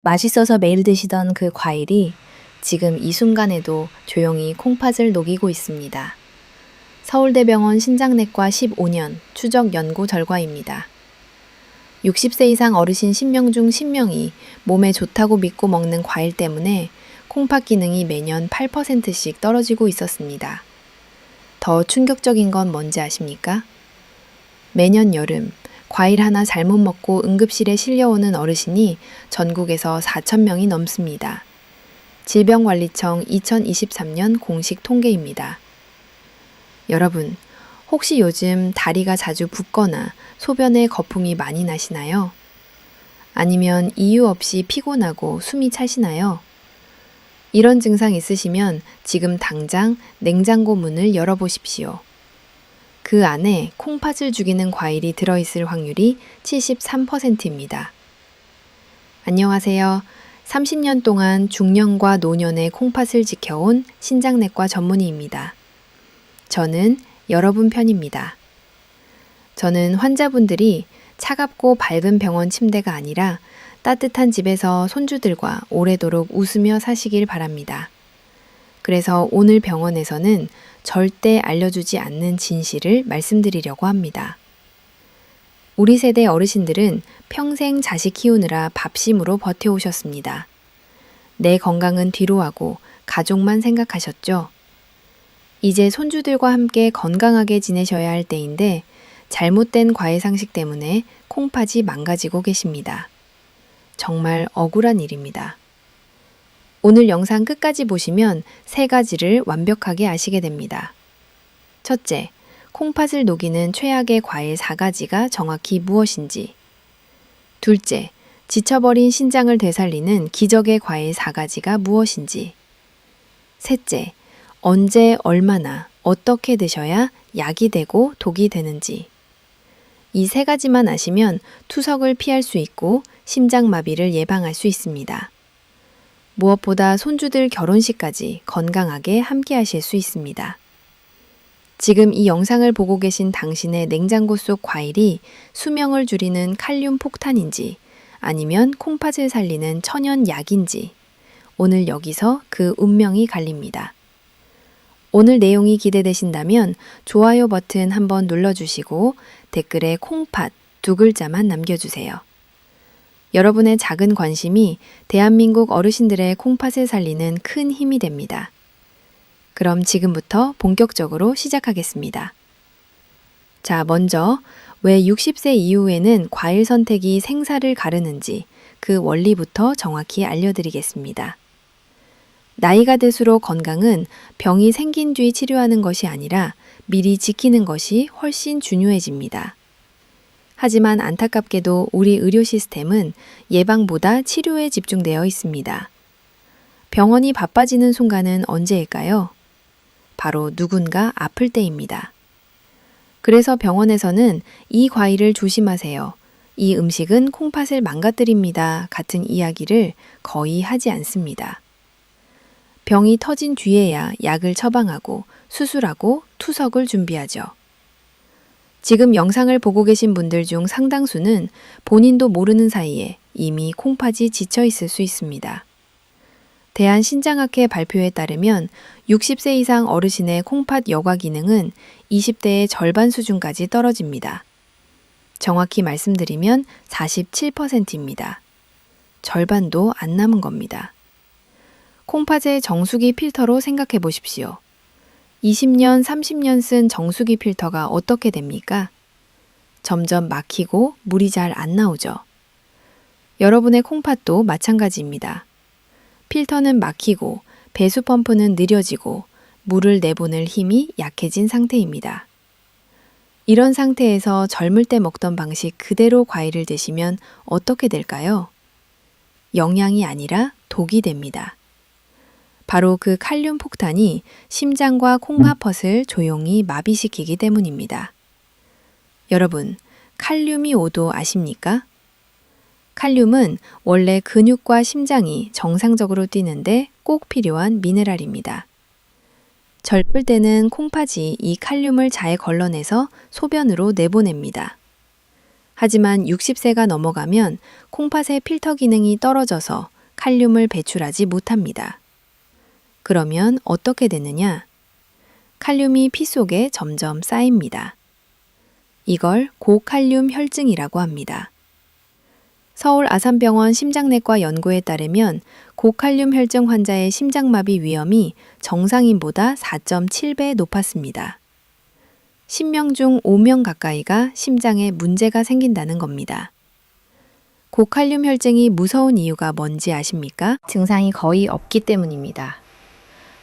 맛있어서 매일 드시던 그 과일이 지금 이 순간에도 조용히 콩팥을 녹이고 있습니다. 서울대병원 신장내과 15년 추적 연구 결과입니다. 60세 이상 어르신 10명 중 10명이 몸에 좋다고 믿고 먹는 과일 때문에 콩팥 기능이 매년 8%씩 떨어지고 있었습니다. 더 충격적인 건 뭔지 아십니까? 매년 여름 과일 하나 잘못 먹고 응급실에 실려오는 어르신이 전국에서 4,000명이 넘습니다. 질병관리청 2023년 공식 통계입니다. 여러분, 혹시 요즘 다리가 자주 붓거나 소변에 거품이 많이 나시나요? 아니면 이유 없이 피곤하고 숨이 차시나요? 이런 증상 있으시면 지금 당장 냉장고 문을 열어보십시오. 그 안에 콩팥을 죽이는 과일이 들어있을 확률이 73%입니다. 안녕하세요. 30년 동안 중년과 노년의 콩팥을 지켜온 신장내과 전문의입니다. 저는 여러분 편입니다. 저는 환자분들이 차갑고 밝은 병원 침대가 아니라 따뜻한 집에서 손주들과 오래도록 웃으며 사시길 바랍니다. 그래서 오늘 병원에서는 절대 알려주지 않는 진실을 말씀드리려고 합니다. 우리 세대 어르신들은 평생 자식 키우느라 밥심으로 버텨오셨습니다. 내 건강은 뒤로 하고 가족만 생각하셨죠? 이제 손주들과 함께 건강하게 지내셔야 할 때인데 잘못된 과외 상식 때문에 콩팥이 망가지고 계십니다. 정말 억울한 일입니다. 오늘 영상 끝까지 보시면 3가지를 완벽하게 아시게 됩니다. 첫째, 콩팥을 녹이는 최악의 과일 4가지가 정확히 무엇인지. 둘째, 지쳐버린 신장을 되살리는 기적의 과일 4가지가 무엇인지. 셋째, 언제 얼마나 어떻게 드셔야 약이 되고 독이 되는지. 이 3가지만 아시면 투석을 피할 수 있고 심장마비를 예방할 수 있습니다. 무엇보다 손주들 결혼식까지 건강하게 함께 하실 수 있습니다. 지금 이 영상을 보고 계신 당신의 냉장고 속 과일이 수명을 줄이는 칼륨 폭탄인지 아니면 콩팥을 살리는 천연 약인지 오늘 여기서 그 운명이 갈립니다. 오늘 내용이 기대되신다면 좋아요 버튼 한번 눌러주시고 댓글에 콩팥 2글자만 남겨주세요. 여러분의 작은 관심이 대한민국 어르신들의 콩팥을 살리는 큰 힘이 됩니다. 그럼 지금부터 본격적으로 시작하겠습니다. 자, 먼저 왜 60세 이후에는 과일 선택이 생사를 가르는지 그 원리부터 정확히 알려드리겠습니다. 나이가 들수록 건강은 병이 생긴 뒤 치료하는 것이 아니라 미리 지키는 것이 훨씬 중요해집니다. 하지만 안타깝게도 우리 의료 시스템은 예방보다 치료에 집중되어 있습니다. 병원이 바빠지는 순간은 언제일까요? 바로 누군가 아플 때입니다. 그래서 병원에서는 이 과일을 조심하세요. 이 음식은 콩팥을 망가뜨립니다. 같은 이야기를 거의 하지 않습니다. 병이 터진 뒤에야 약을 처방하고 수술하고 투석을 준비하죠. 지금 영상을 보고 계신 분들 중 상당수는 본인도 모르는 사이에 이미 콩팥이 지쳐 있을 수 있습니다. 대한신장학회 발표에 따르면 60세 이상 어르신의 콩팥 여과 기능은 20대의 절반 수준까지 떨어집니다. 정확히 말씀드리면 47%입니다. 절반도 안 남은 겁니다. 콩팥의 정수기 필터로 생각해 보십시오. 20년, 30년 쓴 정수기 필터가 어떻게 됩니까? 점점 막히고 물이 잘 안 나오죠. 여러분의 콩팥도 마찬가지입니다. 필터는 막히고 배수 펌프는 느려지고 물을 내보낼 힘이 약해진 상태입니다. 이런 상태에서 젊을 때 먹던 방식 그대로 과일을 드시면 어떻게 될까요? 영양이 아니라 독이 됩니다. 바로 그 칼륨 폭탄이 심장과 콩팥을 조용히 마비시키기 때문입니다. 여러분, 칼륨이 오도 아십니까? 칼륨은 원래 근육과 심장이 정상적으로 뛰는데 꼭 필요한 미네랄입니다. 젊을 때는 콩팥이 이 칼륨을 잘 걸러내서 소변으로 내보냅니다. 하지만 60세가 넘어가면 콩팥의 필터 기능이 떨어져서 칼륨을 배출하지 못합니다. 그러면 어떻게 되느냐? 칼륨이 피 속에 점점 쌓입니다. 이걸 고칼륨 혈증이라고 합니다. 서울 아산병원 심장내과 연구에 따르면 고칼륨 혈증 환자의 심장마비 위험이 정상인보다 4.7배 높았습니다. 10명 중 5명 가까이가 심장에 문제가 생긴다는 겁니다. 고칼륨 혈증이 무서운 이유가 뭔지 아십니까? 증상이 거의 없기 때문입니다.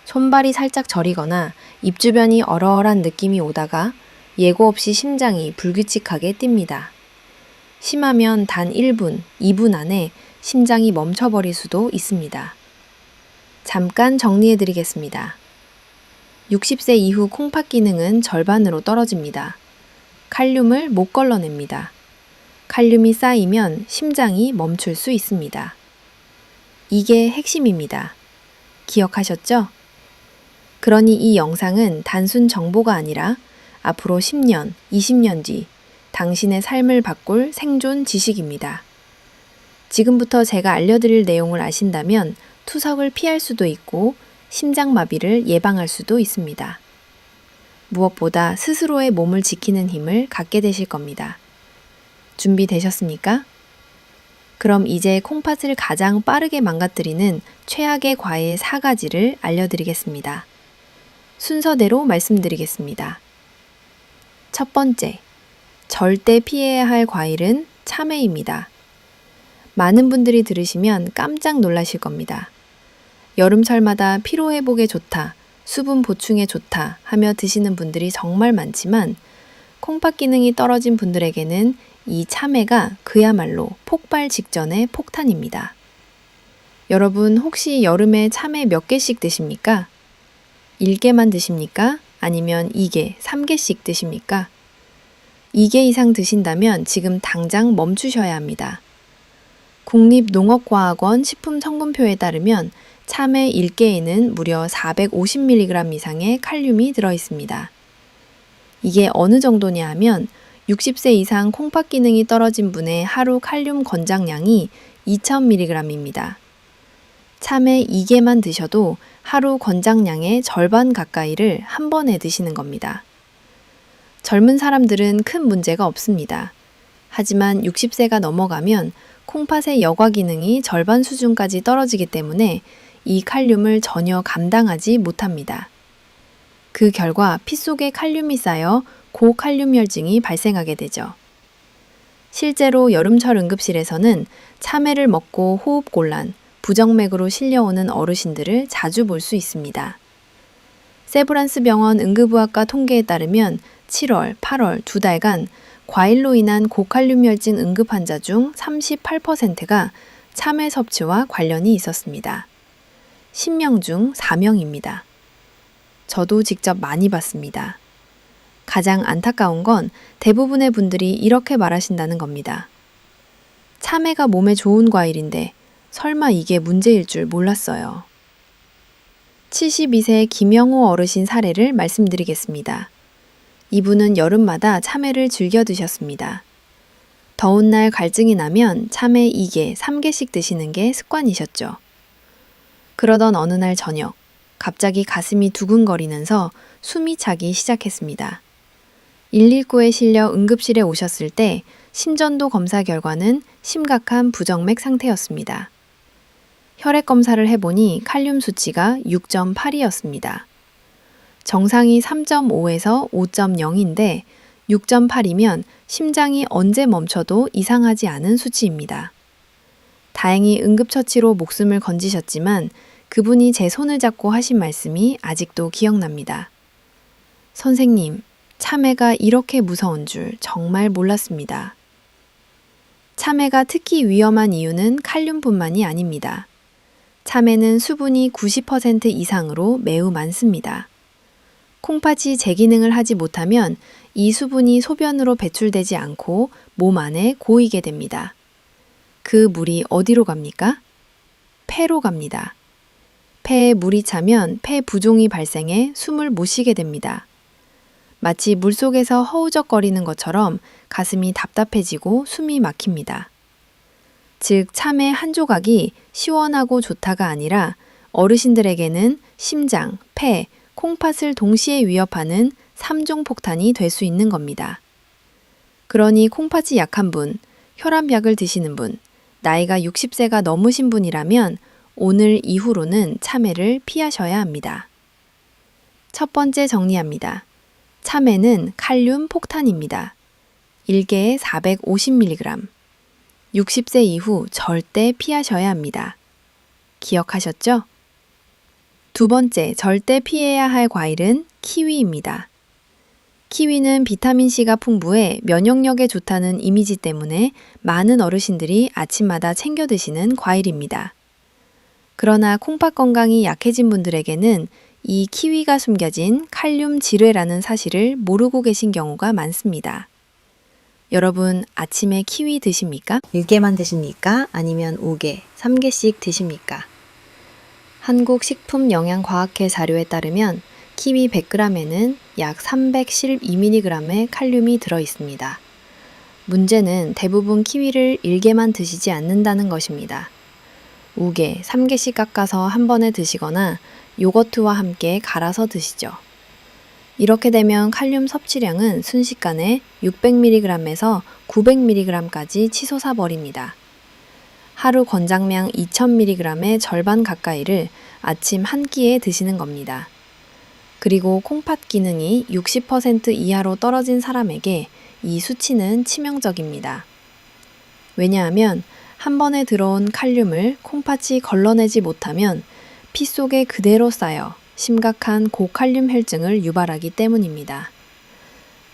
손발이 살짝 저리거나 입 주변이 얼얼한 느낌이 오다가 예고 없이 심장이 불규칙하게 뜁니다. 심하면 단 1분, 2분 안에 심장이 멈춰버릴 수도 있습니다. 잠깐 정리해 드리겠습니다. 60세 이후 콩팥 기능은 절반으로 떨어집니다. 칼륨을 못 걸러냅니다. 칼륨이 쌓이면 심장이 멈출 수 있습니다. 이게 핵심입니다. 기억하셨죠? 그러니 이 영상은 단순 정보가 아니라 앞으로 10년, 20년 뒤 당신의 삶을 바꿀 생존 지식입니다. 지금부터 제가 알려드릴 내용을 아신다면 투석을 피할 수도 있고 심장마비를 예방할 수도 있습니다. 무엇보다 스스로의 몸을 지키는 힘을 갖게 되실 겁니다. 준비되셨습니까? 그럼 이제 콩팥을 가장 빠르게 망가뜨리는 최악의 과일 4가지를 알려드리겠습니다. 순서대로 말씀드리겠습니다. 첫 번째, 절대 피해야 할 과일은 참외입니다. 많은 분들이 들으시면 깜짝 놀라실 겁니다. 여름철마다 피로회복에 좋다, 수분 보충에 좋다 하며 드시는 분들이 정말 많지만 콩팥 기능이 떨어진 분들에게는 이 참외가 그야말로 폭발 직전의 폭탄입니다. 여러분 혹시 여름에 참외 몇 개씩 드십니까? 1개만 드십니까? 아니면 2개, 3개씩 드십니까? 2개 이상 드신다면 지금 당장 멈추셔야 합니다. 국립농업과학원 식품성분표에 따르면 참외 1개에는 무려 450mg 이상의 칼륨이 들어있습니다. 이게 어느 정도냐 하면 60세 이상 콩팥 기능이 떨어진 분의 하루 칼륨 권장량이 2000mg입니다. 참외 2개만 드셔도 하루 권장량의 절반 가까이를 한 번에 드시는 겁니다. 젊은 사람들은 큰 문제가 없습니다. 하지만 60세가 넘어가면 콩팥의 여과 기능이 절반 수준까지 떨어지기 때문에 이 칼륨을 전혀 감당하지 못합니다. 그 결과 피 속에 칼륨이 쌓여 고칼륨 혈증이 발생하게 되죠. 실제로 여름철 응급실에서는 참외를 먹고 호흡곤란, 부정맥으로 실려오는 어르신들을 자주 볼 수 있습니다. 세브란스 병원 응급의학과 통계에 따르면 7월, 8월 2달간 과일로 인한 고칼륨 혈증 응급 환자 중 38%가 참외 섭취와 관련이 있었습니다. 10명 중 4명입니다. 저도 직접 많이 봤습니다. 가장 안타까운 건 대부분의 분들이 이렇게 말하신다는 겁니다. 참외가 몸에 좋은 과일인데 설마 이게 문제일 줄 몰랐어요. 72세 김영호 어르신 사례를 말씀드리겠습니다. 이분은 여름마다 참외를 즐겨 드셨습니다. 더운 날 갈증이 나면 참외 2개, 3개씩 드시는 게 습관이셨죠. 그러던 어느 날 저녁, 갑자기 가슴이 두근거리면서 숨이 차기 시작했습니다. 119에 실려 응급실에 오셨을 때 심전도 검사 결과는 심각한 부정맥 상태였습니다. 혈액 검사를 해보니 칼륨 수치가 6.8이었습니다. 정상이 3.5에서 5.0인데 6.8이면 심장이 언제 멈춰도 이상하지 않은 수치입니다. 다행히 응급처치로 목숨을 건지셨지만 그분이 제 손을 잡고 하신 말씀이 아직도 기억납니다. 선생님, 참외가 이렇게 무서운 줄 정말 몰랐습니다. 참외가 특히 위험한 이유는 칼륨뿐만이 아닙니다. 참외는 수분이 90% 이상으로 매우 많습니다. 콩팥이 제 기능을 하지 못하면 이 수분이 소변으로 배출되지 않고 몸 안에 고이게 됩니다. 그 물이 어디로 갑니까? 폐로 갑니다. 폐에 물이 차면 폐 부종이 발생해 숨을 못 쉬게 됩니다. 마치 물속에서 허우적거리는 것처럼 가슴이 답답해지고 숨이 막힙니다. 즉, 참외 한 조각이 시원하고 좋다가 아니라 어르신들에게는 심장, 폐, 콩팥을 동시에 위협하는 3종 폭탄이 될 수 있는 겁니다. 그러니 콩팥이 약한 분, 혈압약을 드시는 분, 나이가 60세가 넘으신 분이라면 오늘 이후로는 참외를 피하셔야 합니다. 첫 번째 정리합니다. 참외는 칼륨 폭탄입니다. 1개에 450mg. 60세 이후 절대 피하셔야 합니다. 기억하셨죠? 두 번째, 절대 피해야 할 과일은 키위입니다. 키위는 비타민C가 풍부해 면역력에 좋다는 이미지 때문에 많은 어르신들이 아침마다 챙겨 드시는 과일입니다. 그러나 콩팥 건강이 약해진 분들에게는 이 키위가 숨겨진 칼륨 지뢰라는 사실을 모르고 계신 경우가 많습니다. 여러분, 아침에 키위 드십니까? 1개만 드십니까? 아니면 5개, 3개씩 드십니까? 한국식품영양과학회 자료에 따르면 키위 100g에는 약 312mg의 칼륨이 들어 있습니다. 문제는 대부분 키위를 1개만 드시지 않는다는 것입니다. 5개, 3개씩 깎아서 한 번에 드시거나 요거트와 함께 갈아서 드시죠. 이렇게 되면 칼륨 섭취량은 순식간에 600mg에서 900mg까지 치솟아 버립니다. 하루 권장량 2000mg의 절반 가까이를 아침 한 끼에 드시는 겁니다. 그리고 콩팥 기능이 60% 이하로 떨어진 사람에게 이 수치는 치명적입니다. 왜냐하면 한 번에 들어온 칼륨을 콩팥이 걸러내지 못하면 피 속에 그대로 쌓여 심각한 고칼륨 혈증을 유발하기 때문입니다.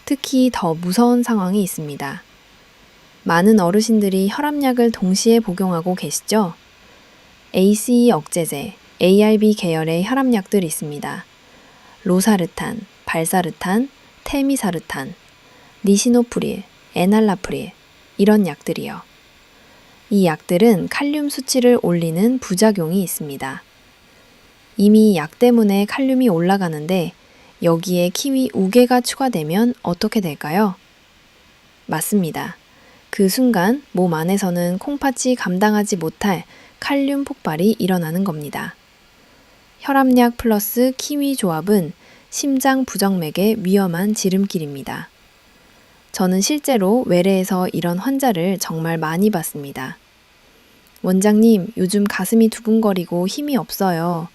특히 더 무서운 상황이 있습니다. 많은 어르신들이 혈압약을 동시에 복용하고 계시죠? ACE 억제제, ARB 계열의 혈압약들이 있습니다. 로사르탄, 발사르탄, 테미사르탄, 니시노프릴, 에날라프릴 이런 약들이요. 이 약들은 칼륨 수치를 올리는 부작용이 있습니다. 이미 약 때문에 칼륨이 올라가는데 여기에 키위 5개가 추가되면 어떻게 될까요? 맞습니다. 그 순간 몸 안에서는 콩팥이 감당하지 못할 칼륨 폭발이 일어나는 겁니다. 혈압약 플러스 키위 조합은 심장 부정맥의 위험한 지름길입니다. 저는 실제로 외래에서 이런 환자를 정말 많이 봤습니다. 원장님, 요즘 가슴이 두근거리고 힘이 없어요.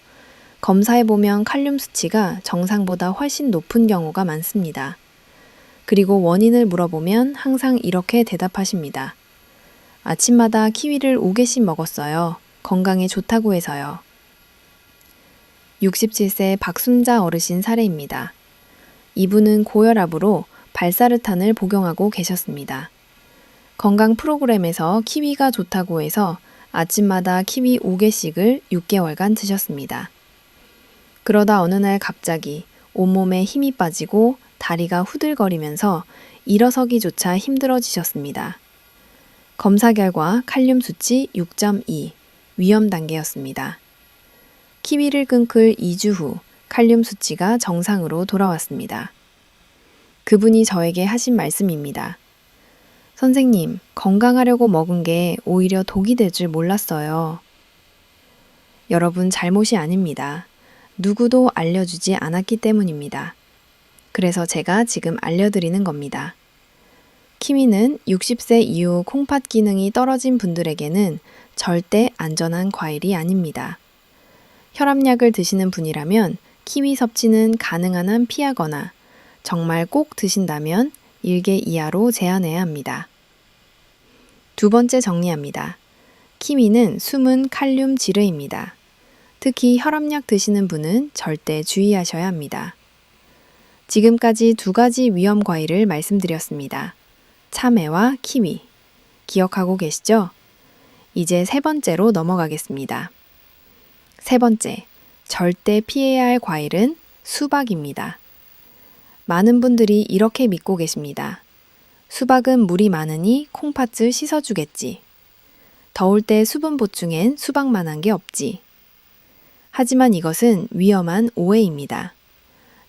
검사해보면 칼륨 수치가 정상보다 훨씬 높은 경우가 많습니다. 그리고 원인을 물어보면 항상 이렇게 대답하십니다. 아침마다 키위를 5개씩 먹었어요. 건강에 좋다고 해서요. 67세 박순자 어르신 사례입니다. 이분은 고혈압으로 발사르탄을 복용하고 계셨습니다. 건강 프로그램에서 키위가 좋다고 해서 아침마다 키위 5개씩을 6개월간 드셨습니다. 그러다 어느 날 갑자기 온몸에 힘이 빠지고 다리가 후들거리면서 일어서기조차 힘들어지셨습니다. 검사 결과 칼륨 수치 6.2, 위험 단계였습니다. 키위를 끊을 2주 후 칼륨 수치가 정상으로 돌아왔습니다. 그분이 저에게 하신 말씀입니다. 선생님, 건강하려고 먹은 게 오히려 독이 될 줄 몰랐어요. 여러분, 잘못이 아닙니다. 누구도 알려주지 않았기 때문입니다. 그래서 제가 지금 알려드리는 겁니다. 키위는 60세 이후 콩팥 기능이 떨어진 분들에게는 절대 안전한 과일이 아닙니다. 혈압약을 드시는 분이라면 키위 섭취는 가능한 한 피하거나 정말 꼭 드신다면 1개 이하로 제한해야 합니다. 두 번째 정리합니다. 키위는 숨은 칼륨 지뢰입니다. 특히 혈압약 드시는 분은 절대 주의하셔야 합니다. 지금까지 2가지 위험 과일을 말씀드렸습니다. 참외와 키위. 기억하고 계시죠? 이제 세 번째로 넘어가겠습니다. 세 번째, 절대 피해야 할 과일은 수박입니다. 많은 분들이 이렇게 믿고 계십니다. 수박은 물이 많으니 콩팥을 씻어주겠지. 더울 때 수분 보충엔 수박만한 게 없지. 하지만 이것은 위험한 오해입니다.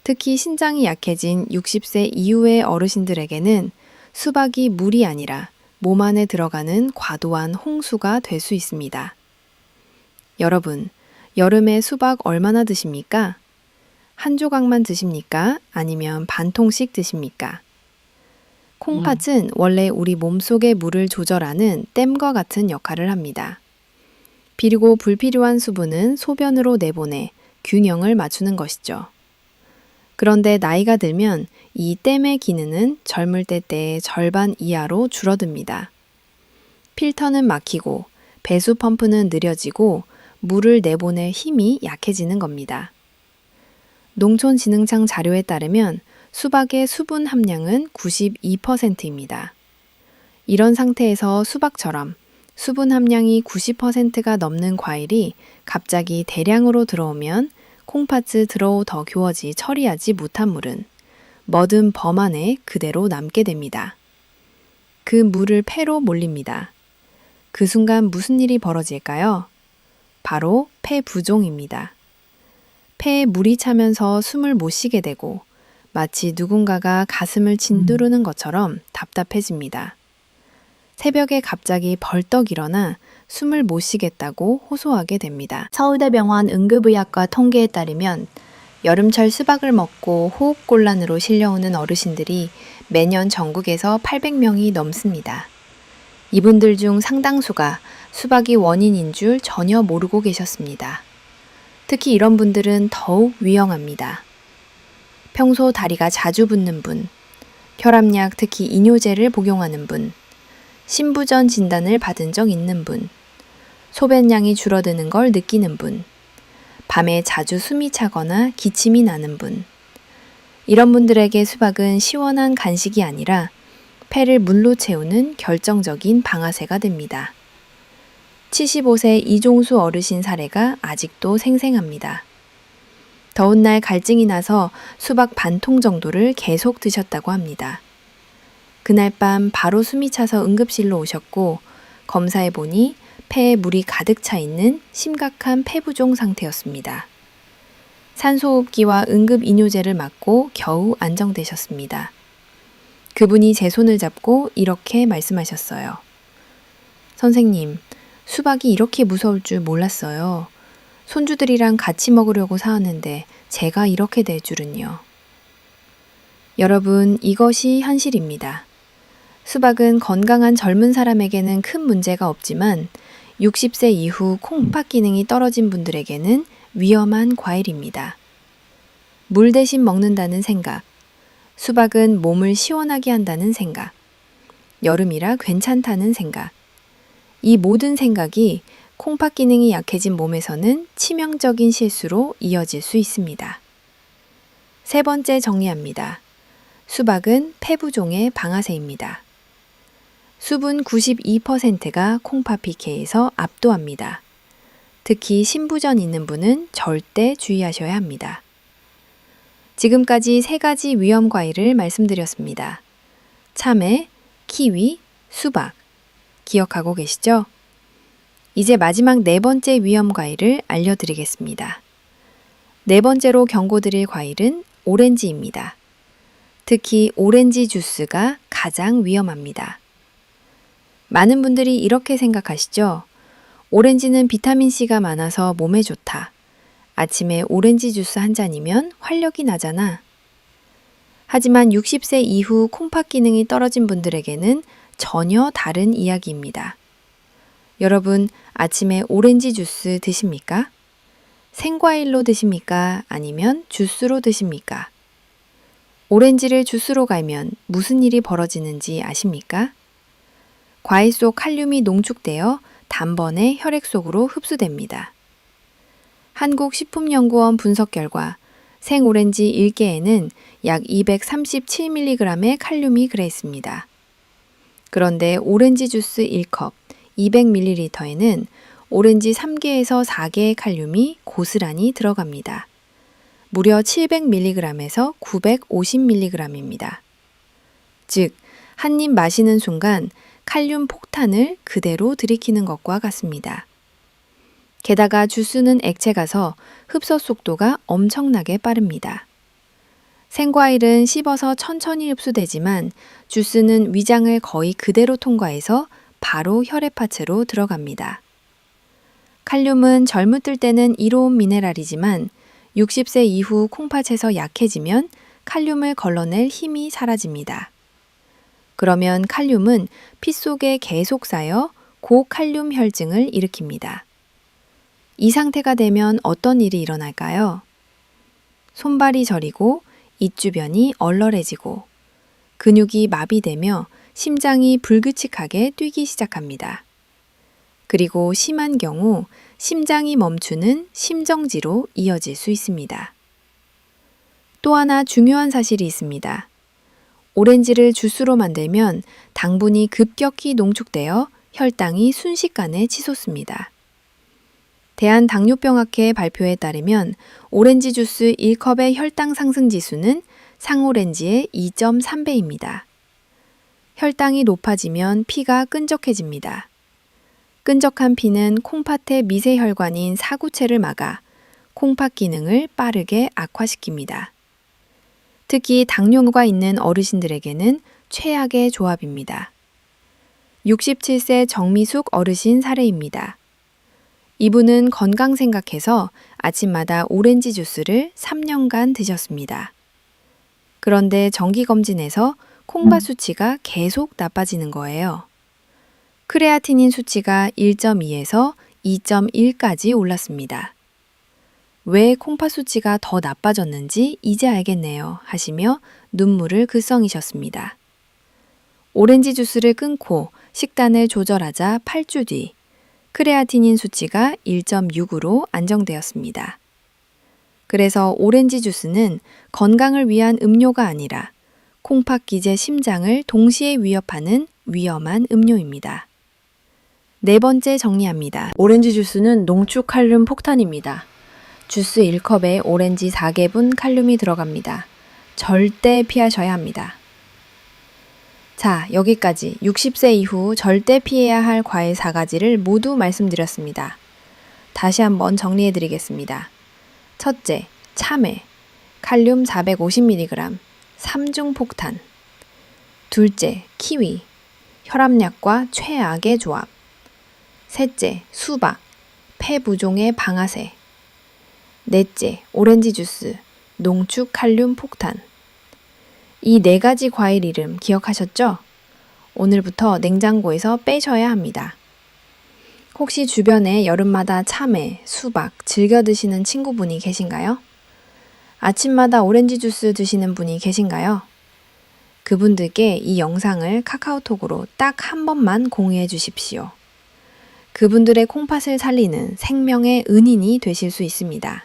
특히 신장이 약해진 60세 이후의 어르신들에게는 수박이 물이 아니라 몸 안에 들어가는 과도한 홍수가 될 수 있습니다. 여러분, 여름에 수박 얼마나 드십니까? 한 조각만 드십니까? 아니면 반 통씩 드십니까? 콩팥은 원래 우리 몸속의 물을 조절하는 댐과 같은 역할을 합니다. 비리고 불필요한 수분은 소변으로 내보내 균형을 맞추는 것이죠. 그런데 나이가 들면 이 댐의 기능은 젊을 때의 절반 이하로 줄어듭니다. 필터는 막히고 배수 펌프는 느려지고 물을 내보낼 힘이 약해지는 겁니다. 농촌진흥청 자료에 따르면 수박의 수분 함량은 92%입니다. 이런 상태에서 수박처럼 수분 함량이 90%가 넘는 과일이 갑자기 대량으로 들어오면 콩팥을 들어오 더 교어지 처리하지 못한 물은 머든 범 안에 그대로 남게 됩니다. 그 물을 폐로 몰립니다. 그 순간 무슨 일이 벌어질까요? 바로 폐부종입니다. 폐에 물이 차면서 숨을 못 쉬게 되고 마치 누군가가 가슴을 짓누르는 것처럼 답답해집니다. 새벽에 갑자기 벌떡 일어나 숨을 못 쉬겠다고 호소하게 됩니다. 서울대병원 응급의학과 통계에 따르면 여름철 수박을 먹고 호흡곤란으로 실려오는 어르신들이 매년 전국에서 800명이 넘습니다. 이분들 중 상당수가 수박이 원인인 줄 전혀 모르고 계셨습니다. 특히 이런 분들은 더욱 위험합니다. 평소 다리가 자주 붓는 분, 혈압약 특히 이뇨제를 복용하는 분, 신부전 진단을 받은 적 있는 분, 소변량이 줄어드는 걸 느끼는 분, 밤에 자주 숨이 차거나 기침이 나는 분. 이런 분들에게 수박은 시원한 간식이 아니라 폐를 물로 채우는 결정적인 방아쇠가 됩니다. 75세 이종수 어르신 사례가 아직도 생생합니다. 더운 날 갈증이 나서 수박 반 통 정도를 계속 드셨다고 합니다. 그날 밤 바로 숨이 차서 응급실로 오셨고 검사해 보니 폐에 물이 가득 차 있는 심각한 폐부종 상태였습니다. 산소호흡기와 응급이뇨제를 맞고 겨우 안정되셨습니다. 그분이 제 손을 잡고 이렇게 말씀하셨어요. 선생님, 수박이 이렇게 무서울 줄 몰랐어요. 손주들이랑 같이 먹으려고 사왔는데 제가 이렇게 될 줄은요. 여러분, 이것이 현실입니다. 수박은 건강한 젊은 사람에게는 큰 문제가 없지만 60세 이후 콩팥 기능이 떨어진 분들에게는 위험한 과일입니다. 물 대신 먹는다는 생각, 수박은 몸을 시원하게 한다는 생각, 여름이라 괜찮다는 생각, 이 모든 생각이 콩팥 기능이 약해진 몸에서는 치명적인 실수로 이어질 수 있습니다. 세 번째 정리합니다. 수박은 폐부종의 방아쇠입니다. 수분 92%가 콩팥 PK에서 압도합니다. 특히 신부전 있는 분은 절대 주의하셔야 합니다. 지금까지 3가지 위험 과일을 말씀드렸습니다. 참외, 키위, 수박. 기억하고 계시죠? 이제 마지막 4번째 위험 과일을 알려드리겠습니다. 4번째로 경고드릴 과일은 오렌지입니다. 특히 오렌지 주스가 가장 위험합니다. 많은 분들이 이렇게 생각하시죠? 오렌지는 비타민C가 많아서 몸에 좋다. 아침에 오렌지 주스 한 잔이면 활력이 나잖아. 하지만 60세 이후 콩팥 기능이 떨어진 분들에게는 전혀 다른 이야기입니다. 여러분, 아침에 오렌지 주스 드십니까? 생과일로 드십니까? 아니면 주스로 드십니까? 오렌지를 주스로 갈면 무슨 일이 벌어지는지 아십니까? 과일 속 칼륨이 농축되어 단번에 혈액 속으로 흡수됩니다. 한국식품연구원 분석 결과 생오렌지 1개에는 약 237mg의 칼륨이 그래있습니다. 그런데 오렌지 주스 1컵 200ml에는 오렌지 3개에서 4개의 칼륨이 고스란히 들어갑니다. 무려 700mg에서 950mg입니다. 즉, 한 입 마시는 순간 칼륨 폭탄을 그대로 들이키는 것과 같습니다. 게다가 주스는 액체가서 흡수 속도가 엄청나게 빠릅니다. 생과일은 씹어서 천천히 흡수되지만 주스는 위장을 거의 그대로 통과해서 바로 혈액파츠로 들어갑니다. 칼륨은 젊을 때는 이로운 미네랄이지만 60세 이후 콩팥에서 약해지면 칼륨을 걸러낼 힘이 사라집니다. 그러면 칼륨은 피 속에 계속 쌓여 고칼륨 혈증을 일으킵니다. 이 상태가 되면 어떤 일이 일어날까요? 손발이 저리고 입주변이 얼얼해지고 근육이 마비되며 심장이 불규칙하게 뛰기 시작합니다. 그리고 심한 경우 심장이 멈추는 심정지로 이어질 수 있습니다. 또 하나 중요한 사실이 있습니다. 오렌지를 주스로 만들면 당분이 급격히 농축되어 혈당이 순식간에 치솟습니다. 대한당뇨병학회 발표에 따르면 오렌지 주스 1컵의 혈당 상승 지수는 상오렌지의 2.3배입니다. 혈당이 높아지면 피가 끈적해집니다. 끈적한 피는 콩팥의 미세혈관인 사구체를 막아 콩팥 기능을 빠르게 악화시킵니다. 특히 당뇨가 있는 어르신들에게는 최악의 조합입니다. 67세 정미숙 어르신 사례입니다. 이분은 건강 생각해서 아침마다 오렌지 주스를 3년간 드셨습니다. 그런데 정기검진에서 콩팥 수치가 계속 나빠지는 거예요. 크레아티닌 수치가 1.2에서 2.1까지 올랐습니다. 왜 콩팥 수치가 더 나빠졌는지 이제 알겠네요 하시며 눈물을 글썽이셨습니다. 오렌지 주스를 끊고 식단을 조절하자 8주 뒤 크레아티닌 수치가 1.6으로 안정되었습니다. 그래서 오렌지 주스는 건강을 위한 음료가 아니라 콩팥 기제 심장을 동시에 위협하는 위험한 음료입니다. 네 번째 정리합니다. 오렌지 주스는 농축 칼륨 폭탄입니다. 주스 1컵에 오렌지 4개분 칼륨이 들어갑니다. 절대 피하셔야 합니다. 자, 여기까지 60세 이후 절대 피해야 할 과일 4가지를 모두 말씀드렸습니다. 다시 한번 정리해 드리겠습니다. 첫째, 참외, 칼륨 450mg, 3중 폭탄. 둘째, 키위, 혈압약과 최악의 조합. 셋째, 수박, 폐부종의 방아쇠. 넷째, 오렌지 주스, 농축 칼륨 폭탄. 이 4가지 과일 이름 기억하셨죠? 오늘부터 냉장고에서 빼셔야 합니다. 혹시 주변에 여름마다 참외, 수박 즐겨 드시는 친구분이 계신가요? 아침마다 오렌지 주스 드시는 분이 계신가요? 그분들께 이 영상을 카카오톡으로 딱 한 번만 공유해 주십시오. 그분들의 콩팥을 살리는 생명의 은인이 되실 수 있습니다.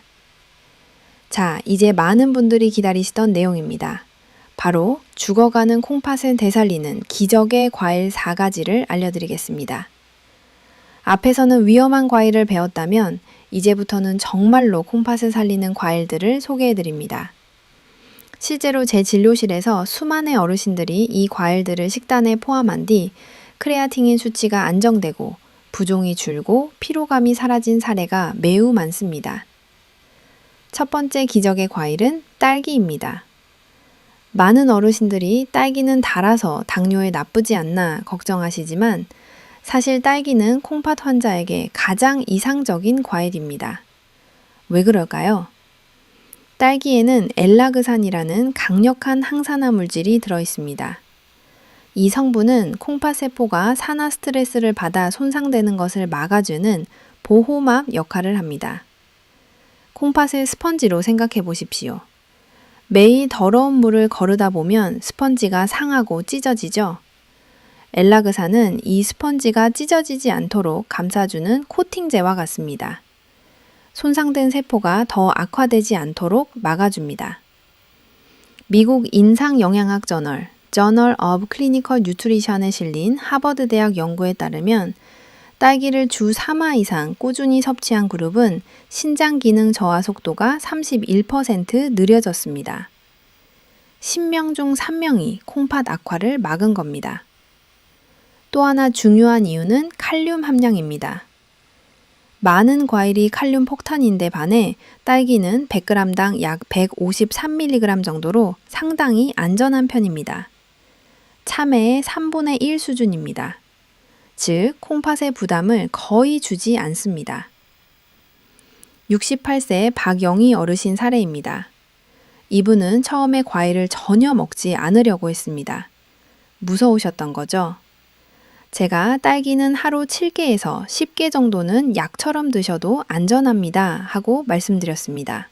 자, 이제 많은 분들이 기다리시던 내용입니다. 바로 죽어가는 콩팥을 되살리는 기적의 과일 4가지를 알려드리겠습니다. 앞에서는 위험한 과일을 배웠다면 이제부터는 정말로 콩팥을 살리는 과일들을 소개해드립니다. 실제로 제 진료실에서 수많은 어르신들이 이 과일들을 식단에 포함한 뒤 크레아틴인 수치가 안정되고 부종이 줄고 피로감이 사라진 사례가 매우 많습니다. 첫 번째 기적의 과일은 딸기입니다. 많은 어르신들이 딸기는 달아서 당뇨에 나쁘지 않나 걱정하시지만 사실 딸기는 콩팥 환자에게 가장 이상적인 과일입니다. 왜 그럴까요? 딸기에는 엘라그산이라는 강력한 항산화 물질이 들어있습니다. 이 성분은 콩팥 세포가 산화 스트레스를 받아 손상되는 것을 막아주는 보호막 역할을 합니다. 콩팥을 스펀지로 생각해 보십시오. 매일 더러운 물을 거르다 보면 스펀지가 상하고 찢어지죠? 엘라그산은 이 스펀지가 찢어지지 않도록 감싸주는 코팅제와 같습니다. 손상된 세포가 더 악화되지 않도록 막아줍니다. 미국 인상영양학 저널 Journal of Clinical Nutrition에 실린 하버드대학 연구에 따르면 딸기를 주 3화 이상 꾸준히 섭취한 그룹은 신장 기능 저하 속도가 31% 느려졌습니다. 10명 중 3명이 콩팥 악화를 막은 겁니다. 또 하나 중요한 이유는 칼륨 함량입니다. 많은 과일이 칼륨 폭탄인데 반해 딸기는 100g당 약 153mg 정도로 상당히 안전한 편입니다. 참외의 3분의 1 수준입니다. 즉, 콩팥의 부담을 거의 주지 않습니다. 68세 박영희 어르신 사례입니다. 이분은 처음에 과일을 전혀 먹지 않으려고 했습니다. 무서우셨던 거죠? 제가 딸기는 하루 7개에서 10개 정도는 약처럼 드셔도 안전합니다 하고 말씀드렸습니다.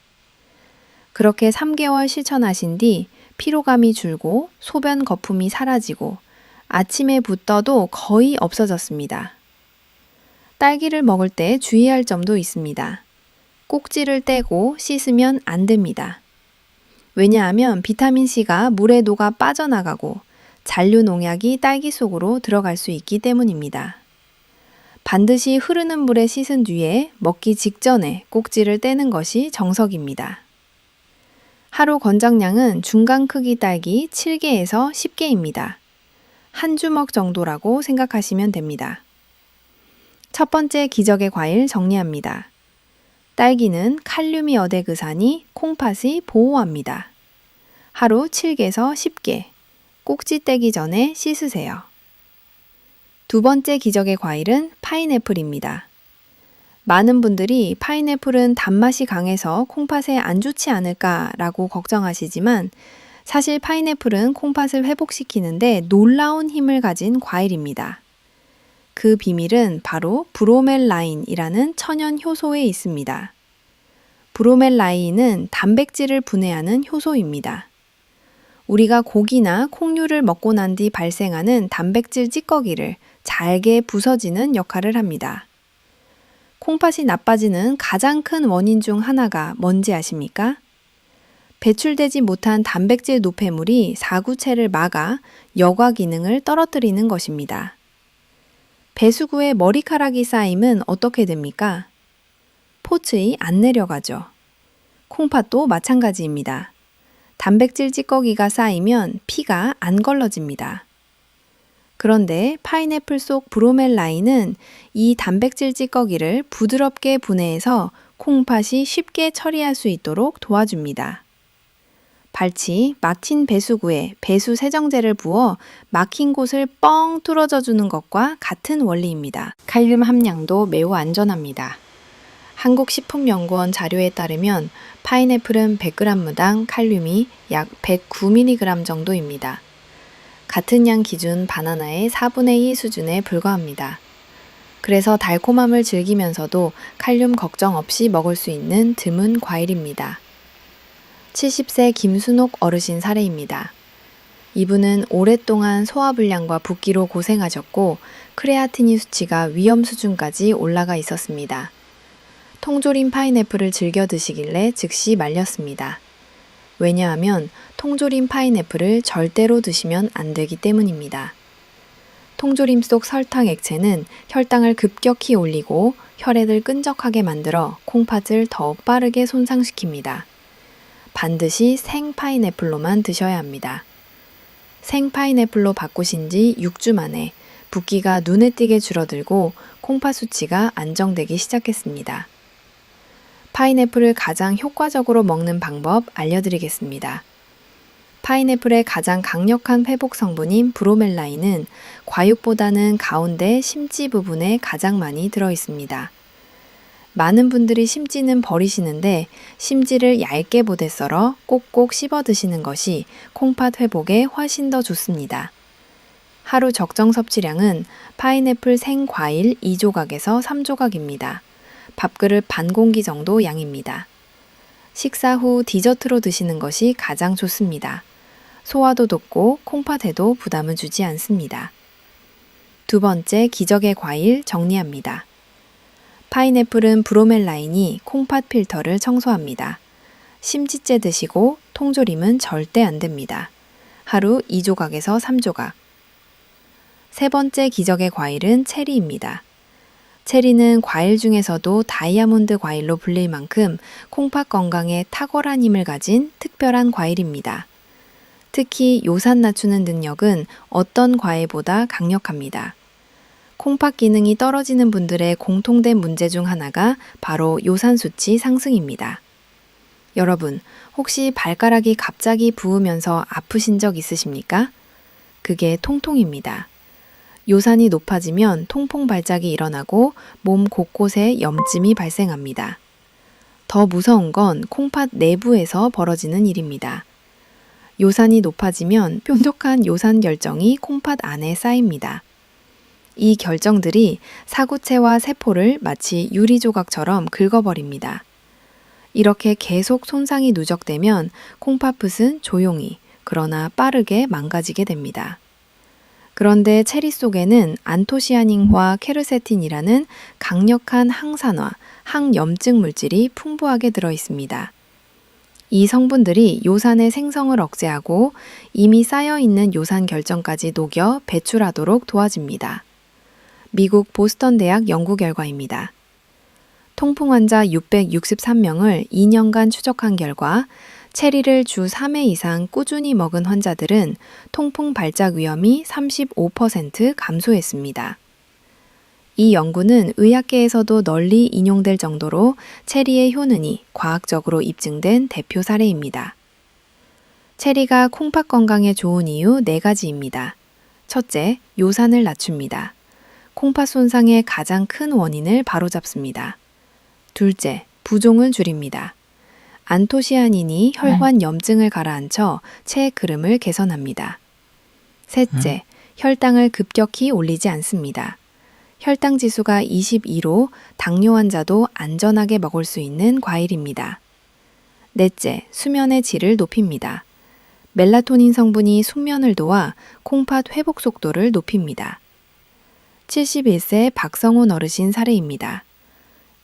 그렇게 3개월 실천하신 뒤 피로감이 줄고 소변 거품이 사라지고 아침에 붓더도 거의 없어졌습니다. 딸기를 먹을 때 주의할 점도 있습니다. 꼭지를 떼고 씻으면 안 됩니다. 왜냐하면 비타민C가 물에 녹아 빠져나가고 잔류 농약이 딸기 속으로 들어갈 수 있기 때문입니다. 반드시 흐르는 물에 씻은 뒤에 먹기 직전에 꼭지를 떼는 것이 정석입니다. 하루 권장량은 중간 크기 딸기 7개에서 10개입니다. 한 주먹 정도라고 생각하시면 됩니다. 첫 번째 기적의 과일 정리합니다. 딸기는 칼륨이 어대그사니 콩팥이 보호합니다. 하루 7개에서 10개. 꼭지 떼기 전에 씻으세요. 두 번째 기적의 과일은 파인애플입니다. 많은 분들이 파인애플은 단맛이 강해서 콩팥에 안 좋지 않을까라고 걱정하시지만 사실 파인애플은 콩팥을 회복시키는데 놀라운 힘을 가진 과일입니다. 그 비밀은 바로 브로멜라인이라는 천연 효소에 있습니다. 브로멜라인은 단백질을 분해하는 효소입니다. 우리가 고기나 콩류를 먹고 난 뒤 발생하는 단백질 찌꺼기를 잘게 부서지는 역할을 합니다. 콩팥이 나빠지는 가장 큰 원인 중 하나가 뭔지 아십니까? 배출되지 못한 단백질 노폐물이 사구체를 막아 여과 기능을 떨어뜨리는 것입니다. 배수구에 머리카락이 쌓이면 어떻게 됩니까? 포츠이 안 내려가죠. 콩팥도 마찬가지입니다. 단백질 찌꺼기가 쌓이면 피가 안 걸러집니다. 그런데 파인애플 속 브로멜라인은 이 단백질 찌꺼기를 부드럽게 분해해서 콩팥이 쉽게 처리할 수 있도록 도와줍니다. 발치 막힌 배수구에 배수 세정제를 부어 막힌 곳을 뻥 뚫어져 주는 것과 같은 원리입니다. 칼륨 함량도 매우 안전합니다. 한국식품연구원 자료에 따르면 파인애플은 100g당 칼륨이 약 109mg 정도입니다. 같은 양 기준 바나나의 4분의 2 수준에 불과합니다. 그래서 달콤함을 즐기면서도 칼륨 걱정 없이 먹을 수 있는 드문 과일입니다. 70세 김순옥 어르신 사례입니다. 이분은 오랫동안 소화불량과 붓기로 고생하셨고 크레아티닌 수치가 위험 수준까지 올라가 있었습니다. 통조림 파인애플을 즐겨 드시길래 즉시 말렸습니다. 왜냐하면 통조림 파인애플을 절대로 드시면 안 되기 때문입니다. 통조림 속 설탕 액체는 혈당을 급격히 올리고 혈액을 끈적하게 만들어 콩팥을 더욱 빠르게 손상시킵니다. 반드시 생 파인애플로만 드셔야 합니다. 생 파인애플로 바꾸신 지 6주 만에 붓기가 눈에 띄게 줄어들고 콩팥 수치가 안정되기 시작했습니다. 파인애플을 가장 효과적으로 먹는 방법 알려드리겠습니다. 파인애플의 가장 강력한 회복 성분인 브로멜라인은 과육보다는 가운데 심지 부분에 가장 많이 들어 있습니다. 많은 분들이 심지는 버리시는데 심지를 얇게 보대 썰어 꼭꼭 씹어 드시는 것이 콩팥 회복에 훨씬 더 좋습니다. 하루 적정 섭취량은 파인애플 생과일 2조각에서 3조각입니다. 밥그릇 반 공기 정도 양입니다. 식사 후 디저트로 드시는 것이 가장 좋습니다. 소화도 돕고 콩팥에도 부담을 주지 않습니다. 두 번째 기적의 과일 정리합니다. 파인애플은 브로멜라인이 콩팥 필터를 청소합니다. 심지째 드시고 통조림은 절대 안 됩니다. 하루 2조각에서 3조각. 세 번째 기적의 과일은 체리입니다. 체리는 과일 중에서도 다이아몬드 과일로 불릴 만큼 콩팥 건강에 탁월한 힘을 가진 특별한 과일입니다. 특히 요산 낮추는 능력은 어떤 과일보다 강력합니다. 콩팥 기능이 떨어지는 분들의 공통된 문제 중 하나가 바로 요산 수치 상승입니다. 여러분, 혹시 발가락이 갑자기 부으면서 아프신 적 있으십니까? 그게 통통입니다. 요산이 높아지면 통풍 발작이 일어나고 몸 곳곳에 염증이 발생합니다. 더 무서운 건 콩팥 내부에서 벌어지는 일입니다. 요산이 높아지면 뾰족한 요산 결정이 콩팥 안에 쌓입니다. 이 결정들이 사구체와 세포를 마치 유리 조각처럼 긁어버립니다. 이렇게 계속 손상이 누적되면 콩팥붓은 조용히, 그러나 빠르게 망가지게 됩니다. 그런데 체리 속에는 안토시아닌과 케르세틴이라는 강력한 항산화, 항염증 물질이 풍부하게 들어 있습니다. 이 성분들이 요산의 생성을 억제하고 이미 쌓여있는 요산 결정까지 녹여 배출하도록 도와줍니다. 미국 보스턴 대학 연구 결과입니다. 통풍 환자 663명을 2년간 추적한 결과 체리를 주 3회 이상 꾸준히 먹은 환자들은 통풍 발작 위험이 35% 감소했습니다. 이 연구는 의학계에서도 널리 인용될 정도로 체리의 효능이 과학적으로 입증된 대표 사례입니다. 체리가 콩팥 건강에 좋은 이유 4가지입니다. 첫째, 요산을 낮춥니다. 콩팥 손상의 가장 큰 원인을 바로잡습니다. 둘째, 부종을 줄입니다. 안토시아닌이 혈관 염증을 가라앉혀 체의 흐름을 개선합니다. 셋째, 혈당을 급격히 올리지 않습니다. 혈당 지수가 22로 당뇨 환자도 안전하게 먹을 수 있는 과일입니다. 넷째, 수면의 질을 높입니다. 멜라토닌 성분이 숙면을 도와 콩팥 회복 속도를 높입니다. 71세 박성훈 어르신 사례입니다.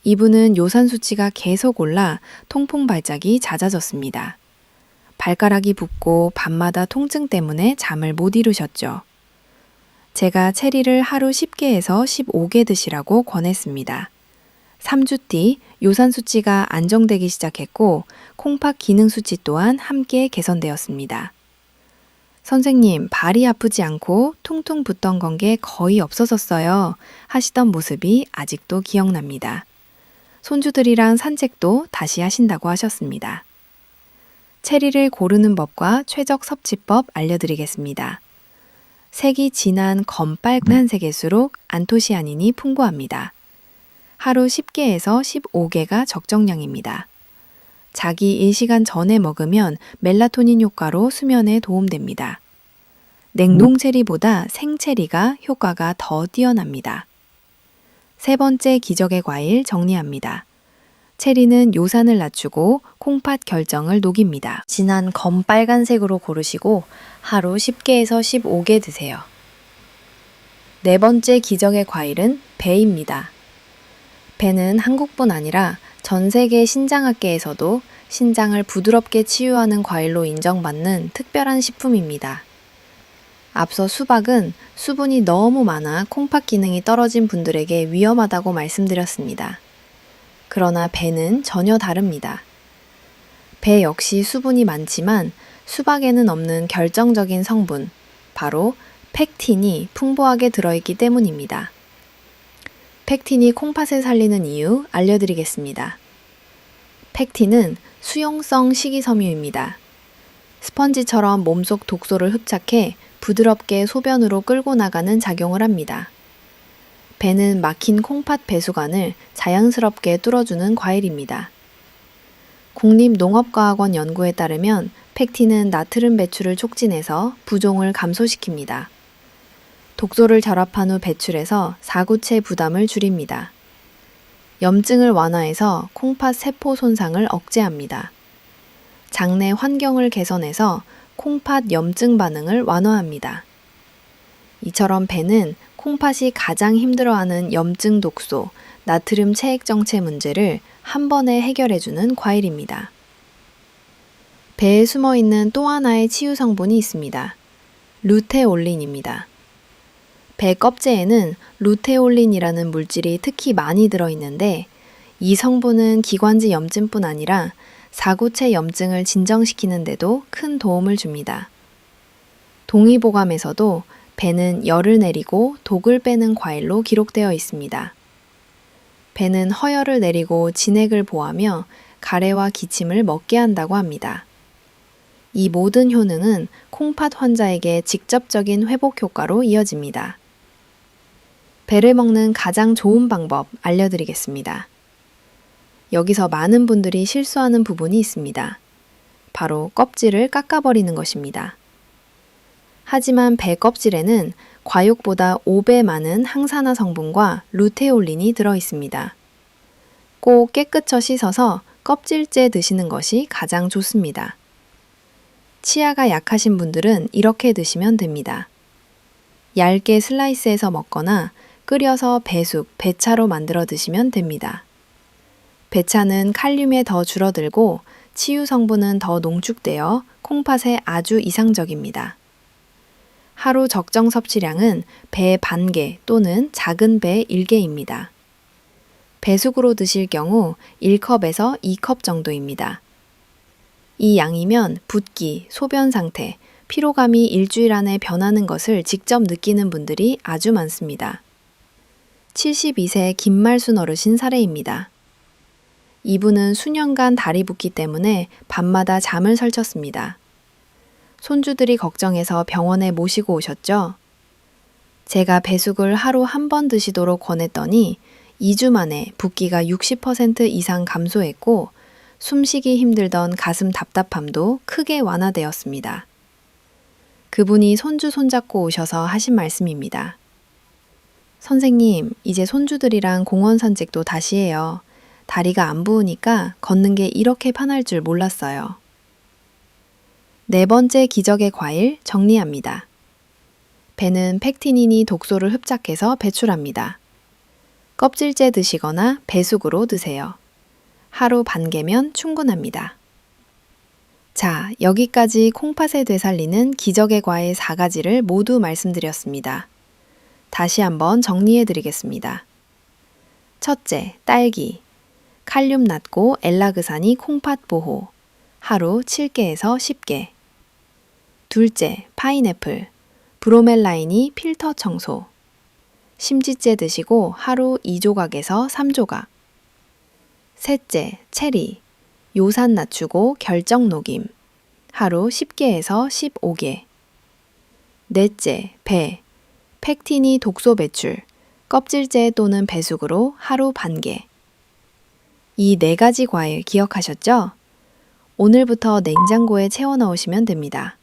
이분은 요산 수치가 계속 올라 통풍 발작이 잦아졌습니다. 발가락이 붓고 밤마다 통증 때문에 잠을 못 이루셨죠. 제가 체리를 하루 10개에서 15개 드시라고 권했습니다. 3주 뒤 요산 수치가 안정되기 시작했고 콩팥 기능 수치 또한 함께 개선되었습니다. 선생님, 발이 아프지 않고 퉁퉁 붓던 건 게 거의 없어졌어요. 하시던 모습이 아직도 기억납니다. 손주들이랑 산책도 다시 하신다고 하셨습니다. 체리를 고르는 법과 최적 섭취법 알려드리겠습니다. 색이 진한 검빨간 색일수록 안토시아닌이 풍부합니다. 하루 10개에서 15개가 적정량입니다. 자기 일시간 전에 먹으면 멜라토닌 효과로 수면에 도움됩니다. 냉동 체리보다 생체리가 효과가 더 뛰어납니다. 세 번째 기적의 과일 정리합니다. 체리는 요산을 낮추고 콩팥 결정을 녹입니다. 진한 검빨간색으로 고르시고 하루 10개에서 15개 드세요. 네 번째 기적의 과일은 배입니다. 배는 한국뿐 아니라 전 세계 신장학계에서도 신장을 부드럽게 치유하는 과일로 인정받는 특별한 식품입니다. 앞서 수박은 수분이 너무 많아 콩팥 기능이 떨어진 분들에게 위험하다고 말씀드렸습니다. 그러나 배는 전혀 다릅니다. 배 역시 수분이 많지만 수박에는 없는 결정적인 성분, 바로 펙틴이 풍부하게 들어있기 때문입니다. 펙틴이 콩팥을 살리는 이유 알려드리겠습니다. 펙틴은 수용성 식이섬유입니다. 스펀지처럼 몸속 독소를 흡착해 부드럽게 소변으로 끌고 나가는 작용을 합니다. 배는 막힌 콩팥 배수관을 자연스럽게 뚫어주는 과일입니다. 국립농업과학원 연구에 따르면 펙틴은 나트륨 배출을 촉진해서 부종을 감소시킵니다. 독소를 결합한 후 배출해서 사구체 부담을 줄입니다. 염증을 완화해서 콩팥 세포 손상을 억제합니다. 장내 환경을 개선해서 콩팥 염증 반응을 완화합니다. 이처럼 배는 콩팥이 가장 힘들어하는 염증 독소, 나트륨 체액 정체 문제를 한 번에 해결해주는 과일입니다. 배에 숨어있는 또 하나의 치유 성분이 있습니다. 루테올린입니다. 배 껍질에는 루테올린이라는 물질이 특히 많이 들어있는데 이 성분은 기관지 염증뿐 아니라 사구체 염증을 진정시키는 데도 큰 도움을 줍니다. 동의보감에서도 배는 열을 내리고 독을 빼는 과일로 기록되어 있습니다. 배는 허열을 내리고 진액을 보하며 가래와 기침을 먹게 한다고 합니다. 이 모든 효능은 콩팥 환자에게 직접적인 회복 효과로 이어집니다. 배를 먹는 가장 좋은 방법 알려드리겠습니다. 여기서 많은 분들이 실수하는 부분이 있습니다. 바로 껍질을 깎아버리는 것입니다. 하지만 배 껍질에는 과육보다 5배 많은 항산화 성분과 루테올린이 들어 있습니다. 꼭 깨끗이 씻어서 껍질째 드시는 것이 가장 좋습니다. 치아가 약하신 분들은 이렇게 드시면 됩니다. 얇게 슬라이스해서 먹거나 끓여서 배숙, 배차로 만들어 드시면 됩니다. 배차는 칼륨에 더 줄어들고 치유 성분은 더 농축되어 콩팥에 아주 이상적입니다. 하루 적정 섭취량은 배 반개 또는 작은 배 1개입니다. 배숙으로 드실 경우 1컵에서 2컵 정도입니다. 이 양이면 붓기, 소변 상태, 피로감이 일주일 안에 변하는 것을 직접 느끼는 분들이 아주 많습니다. 72세 김말순 어르신 사례입니다. 이분은 수년간 다리 붓기 때문에 밤마다 잠을 설쳤습니다. 손주들이 걱정해서 병원에 모시고 오셨죠? 제가 배숙을 하루 한 번 드시도록 권했더니 2주 만에 붓기가 60% 이상 감소했고 숨쉬기 힘들던 가슴 답답함도 크게 완화되었습니다. 그분이 손주 손잡고 오셔서 하신 말씀입니다. 선생님, 이제 손주들이랑 공원 산책도 다시 해요. 다리가 안 부으니까 걷는 게 이렇게 편할 줄 몰랐어요. 네 번째 기적의 과일 정리합니다. 배는 펙티닌이 독소를 흡착해서 배출합니다. 껍질째 드시거나 배숙으로 드세요. 하루 반 개면 충분합니다. 자, 여기까지 콩팥에 되살리는 기적의 과일 4가지를 모두 말씀드렸습니다. 다시 한번 정리해 드리겠습니다. 첫째, 딸기. 칼륨 낮고 엘라그산이 콩팥 보호. 하루 7개에서 10개. 둘째, 파인애플. 브로멜라인이 필터 청소. 심지째 드시고 하루 2조각에서 3조각. 셋째, 체리. 요산 낮추고 결정 녹임. 하루 10개에서 15개. 넷째, 배. 펙틴이 독소 배출. 껍질째 또는 배숙으로 하루 반 개. 이 4가지 과일 기억하셨죠? 오늘부터 냉장고에 채워 넣으시면 됩니다.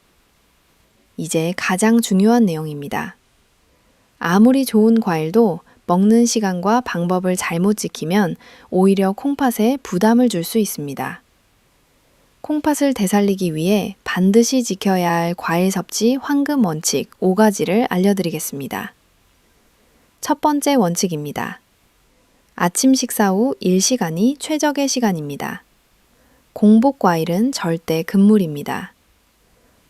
이제 가장 중요한 내용입니다. 아무리 좋은 과일도 먹는 시간과 방법을 잘못 지키면 오히려 콩팥에 부담을 줄 수 있습니다. 콩팥을 되살리기 위해 반드시 지켜야 할 과일 섭취 황금 원칙 5가지를 알려드리겠습니다. 첫 번째 원칙입니다. 아침 식사 후 1시간이 최적의 시간입니다. 공복 과일은 절대 금물입니다.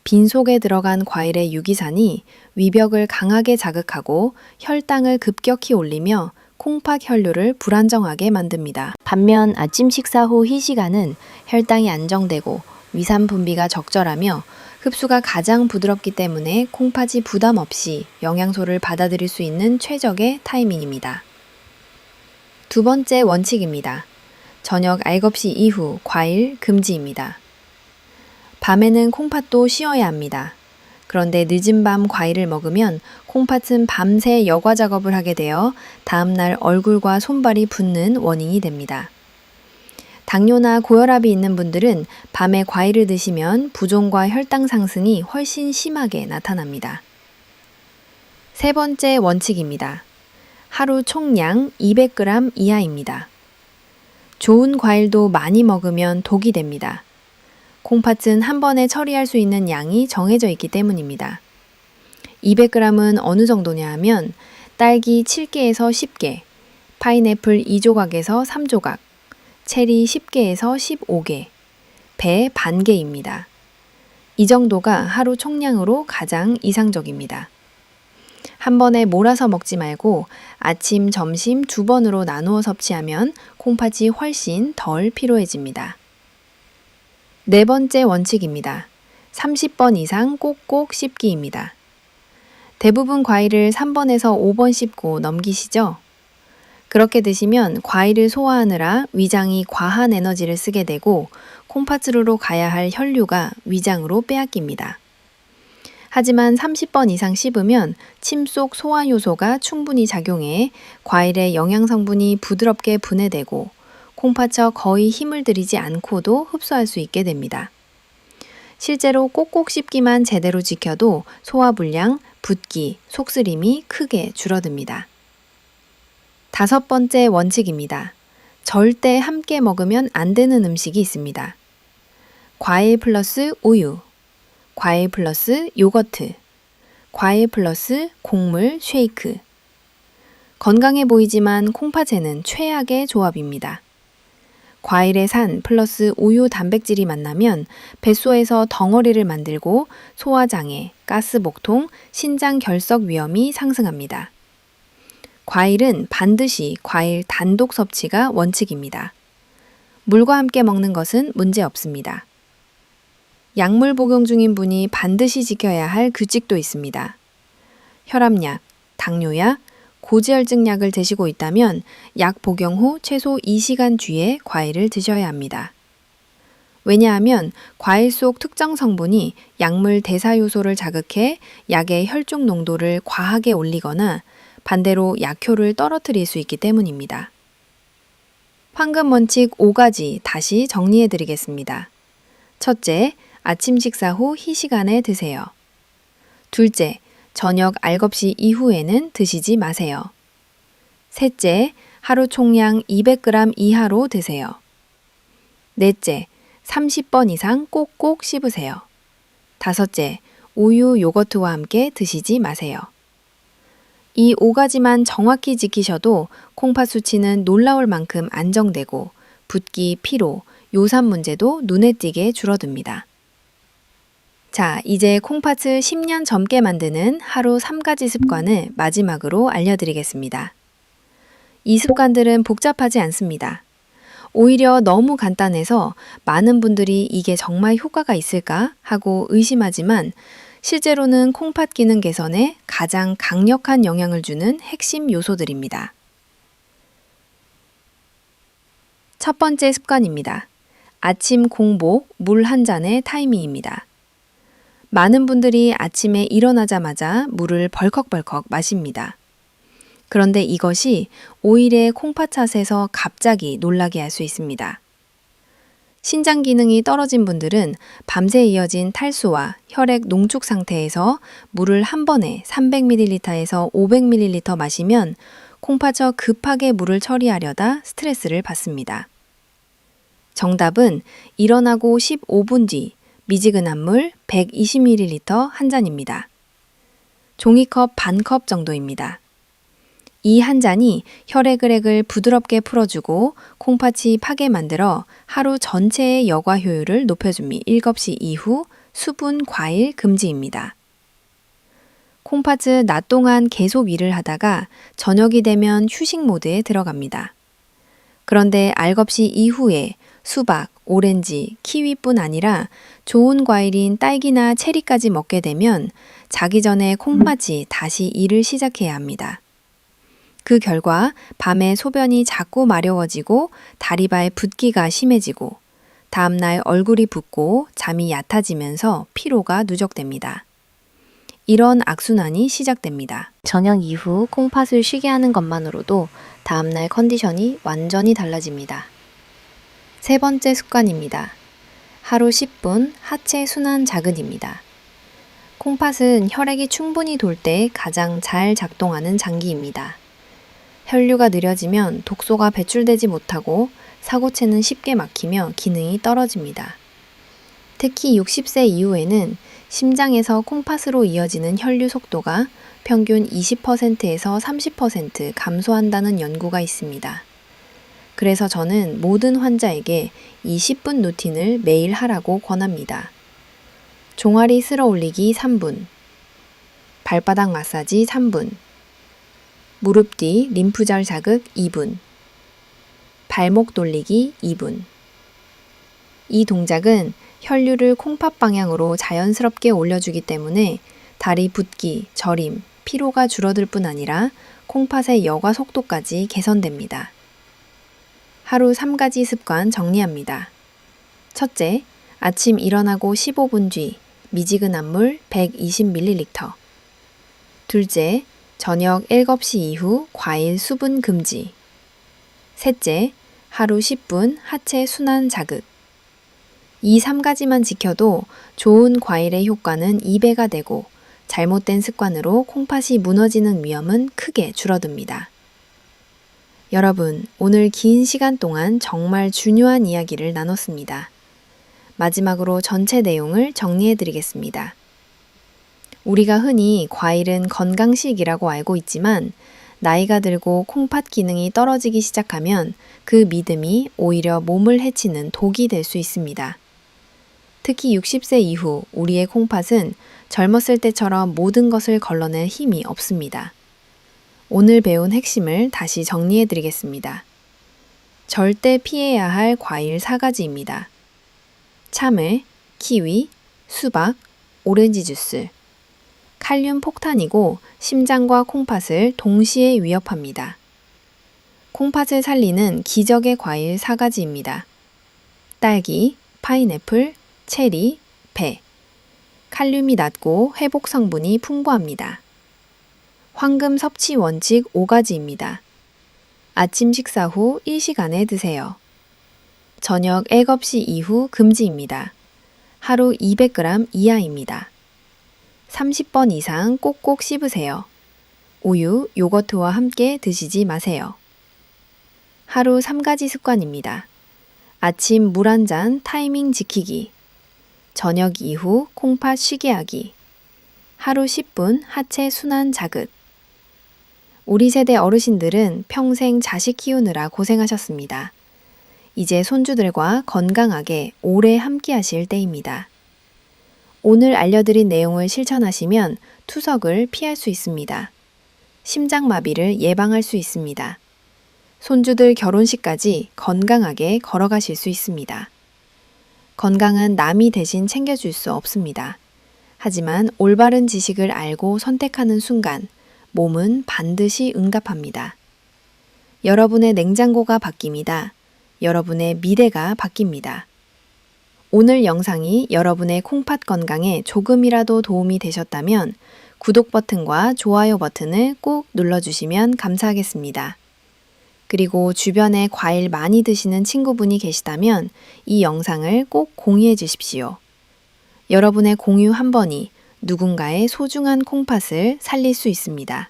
빈속에 들어간 과일의 유기산이 위벽을 강하게 자극하고 혈당을 급격히 올리며 콩팥 혈류를 불안정하게 만듭니다. 반면 아침 식사 후 희시간은 혈당이 안정되고 위산 분비가 적절하며 흡수가 가장 부드럽기 때문에 콩팥이 부담 없이 영양소를 받아들일 수 있는 최적의 타이밍입니다. 두 번째 원칙입니다. 저녁 알겁시 이후 과일 금지입니다. 밤에는 콩팥도 쉬어야 합니다. 그런데 늦은 밤 과일을 먹으면 콩팥은 밤새 여과 작업을 하게 되어 다음날 얼굴과 손발이 붓는 원인이 됩니다. 당뇨나 고혈압이 있는 분들은 밤에 과일을 드시면 부종과 혈당 상승이 훨씬 심하게 나타납니다. 세 번째 원칙입니다. 하루 총량 200g 이하입니다. 좋은 과일도 많이 먹으면 독이 됩니다. 콩팥은 한 번에 처리할 수 있는 양이 정해져 있기 때문입니다. 200g은 어느 정도냐 하면 딸기 7개에서 10개, 파인애플 2조각에서 3조각, 체리 10개에서 15개, 배 반 개입니다. 이 정도가 하루 총량으로 가장 이상적입니다. 한 번에 몰아서 먹지 말고 아침, 점심 2번으로 나누어 섭취하면 콩팥이 훨씬 덜 피로해집니다. 네 번째 원칙입니다. 30번 이상 꼭꼭 씹기입니다. 대부분 과일을 3번에서 5번 씹고 넘기시죠? 그렇게 드시면 과일을 소화하느라 위장이 과한 에너지를 쓰게 되고 콩팥으로 가야 할 혈류가 위장으로 빼앗깁니다. 하지만 30번 이상 씹으면 침 속 소화 요소가 충분히 작용해 과일의 영양 성분이 부드럽게 분해되고 콩팥처 거의 힘을 들이지 않고도 흡수할 수 있게 됩니다. 실제로 꼭꼭 씹기만 제대로 지켜도 소화불량, 붓기, 속쓰림이 크게 줄어듭니다. 5번째 원칙입니다. 절대 함께 먹으면 안 되는 음식이 있습니다. 과일 플러스 우유, 과일 플러스 요거트, 과일 플러스 곡물 쉐이크. 건강해 보이지만 콩팥에는 최악의 조합입니다. 과일의 산 플러스 우유 단백질이 만나면 뱃소에서 덩어리를 만들고 소화장애, 가스복통, 신장 결석 위험이 상승합니다. 과일은 반드시 과일 단독 섭취가 원칙입니다. 물과 함께 먹는 것은 문제 없습니다. 약물 복용 중인 분이 반드시 지켜야 할 규칙도 있습니다. 혈압약, 당뇨약, 고지혈증 약을 드시고 있다면 약 복용 후 최소 2시간 뒤에 과일을 드셔야 합니다. 왜냐하면 과일 속 특정 성분이 약물 대사 요소를 자극해 약의 혈중 농도를 과하게 올리거나 반대로 약효를 떨어뜨릴 수 있기 때문입니다. 황금 원칙 5가지 다시 정리해 드리겠습니다. 첫째, 아침 식사 후 희시간에 드세요. 둘째, 저녁 알겁시 이후에는 드시지 마세요. 셋째, 하루 총량 200g 이하로 드세요. 넷째, 30번 이상 꼭꼭 씹으세요. 다섯째, 우유, 요거트와 함께 드시지 마세요. 이 5가지만 정확히 지키셔도 콩팥 수치는 놀라울 만큼 안정되고 붓기, 피로, 요산 문제도 눈에 띄게 줄어듭니다. 자, 이제 콩팥을 10년 젊게 만드는 하루 3가지 습관을 마지막으로 알려드리겠습니다. 이 습관들은 복잡하지 않습니다. 오히려 너무 간단해서 많은 분들이 이게 정말 효과가 있을까 하고 의심하지만 실제로는 콩팥 기능 개선에 가장 강력한 영향을 주는 핵심 요소들입니다. 첫 번째 습관입니다. 아침 공복 물 한 잔의 타이밍입니다. 많은 분들이 아침에 일어나자마자 물을 벌컥벌컥 마십니다. 그런데 이것이 오일의 콩팥샷에서 갑자기 놀라게 할 수 있습니다. 신장 기능이 떨어진 분들은 밤새 이어진 탈수와 혈액 농축 상태에서 물을 한 번에 300ml에서 500ml 마시면 콩팥처 급하게 물을 처리하려다 스트레스를 받습니다. 정답은 일어나고 15분 뒤 미지근한 물 120ml 한 잔입니다. 종이컵 반컵 정도입니다. 이 한 잔이 혈액을 부드럽게 풀어주고 콩팥이 파게 만들어 하루 전체의 여과 효율을 높여줍니다. 7시 이후 수분, 과일 금지입니다. 콩팥은 낮 동안 계속 일을 하다가 저녁이 되면 휴식 모드에 들어갑니다. 그런데 알겁시 이후에 수박, 오렌지, 키위뿐 아니라 좋은 과일인 딸기나 체리까지 먹게 되면 자기 전에 콩팥이 다시 일을 시작해야 합니다. 그 결과 밤에 소변이 자꾸 마려워지고 다리바에 붓기가 심해지고 다음날 얼굴이 붓고 잠이 얕아지면서 피로가 누적됩니다. 이런 악순환이 시작됩니다. 저녁 이후 콩팥을 쉬게 하는 것만으로도 다음날 컨디션이 완전히 달라집니다. 세 번째 습관입니다. 하루 10분 하체 순환 자극입니다. 콩팥은 혈액이 충분히 돌 때 가장 잘 작동하는 장기입니다. 혈류가 느려지면 독소가 배출되지 못하고 사고체는 쉽게 막히며 기능이 떨어집니다. 특히 60세 이후에는 심장에서 콩팥으로 이어지는 혈류 속도가 평균 20%에서 30% 감소한다는 연구가 있습니다. 그래서 저는 모든 환자에게 이 10분 루틴을 매일 하라고 권합니다. 종아리 쓸어 올리기 3분, 발바닥 마사지 3분, 무릎 뒤 림프절 자극 2분, 발목 돌리기 2분. 이 동작은 혈류를 콩팥 방향으로 자연스럽게 올려주기 때문에 다리 붓기, 저림, 피로가 줄어들 뿐 아니라 콩팥의 여과 속도까지 개선됩니다. 하루 3가지 습관 정리합니다. 첫째, 아침 일어나고 15분 뒤 미지근한 물 120ml. 둘째, 저녁 7시 이후 과일 수분 금지. 셋째, 하루 10분 하체 순환 자극. 이 3가지만 지켜도 좋은 과일의 효과는 2배가 되고 잘못된 습관으로 콩팥이 무너지는 위험은 크게 줄어듭니다. 여러분, 오늘 긴 시간 동안 정말 중요한 이야기를 나눴습니다. 마지막으로 전체 내용을 정리해 드리겠습니다. 우리가 흔히 과일은 건강식이라고 알고 있지만 나이가 들고 콩팥 기능이 떨어지기 시작하면 그 믿음이 오히려 몸을 해치는 독이 될 수 있습니다. 특히 60세 이후 우리의 콩팥은 젊었을 때처럼 모든 것을 걸러낼 힘이 없습니다. 오늘 배운 핵심을 다시 정리해 드리겠습니다. 절대 피해야 할 과일 4가지입니다. 참외, 키위, 수박, 오렌지 주스. 칼륨 폭탄이고 심장과 콩팥을 동시에 위협합니다. 콩팥을 살리는 기적의 과일 4가지입니다. 딸기, 파인애플, 체리, 배. 칼륨이 낮고 회복 성분이 풍부합니다. 황금 섭취 원칙 5가지입니다. 아침 식사 후 1시간에 드세요. 저녁 7시 이후 금지입니다. 하루 200g 이하입니다. 30번 이상 꼭꼭 씹으세요. 우유, 요거트와 함께 드시지 마세요. 하루 3가지 습관입니다. 아침 물 한 잔 타이밍 지키기. 저녁 이후 콩팥 쉬게 하기. 하루 10분 하체 순환 자극. 우리 세대 어르신들은 평생 자식 키우느라 고생하셨습니다. 이제 손주들과 건강하게 오래 함께 하실 때입니다. 오늘 알려드린 내용을 실천하시면 투석을 피할 수 있습니다. 심장마비를 예방할 수 있습니다. 손주들 결혼식까지 건강하게 걸어가실 수 있습니다. 건강은 남이 대신 챙겨줄 수 없습니다. 하지만 올바른 지식을 알고 선택하는 순간 몸은 반드시 응답합니다. 여러분의 냉장고가 바뀝니다. 여러분의 미래가 바뀝니다. 오늘 영상이 여러분의 콩팥 건강에 조금이라도 도움이 되셨다면 구독 버튼과 좋아요 버튼을 꼭 눌러주시면 감사하겠습니다. 그리고 주변에 과일 많이 드시는 친구분이 계시다면 이 영상을 꼭 공유해 주십시오. 여러분의 공유 한 번이 누군가의 소중한 콩팥을 살릴 수 있습니다.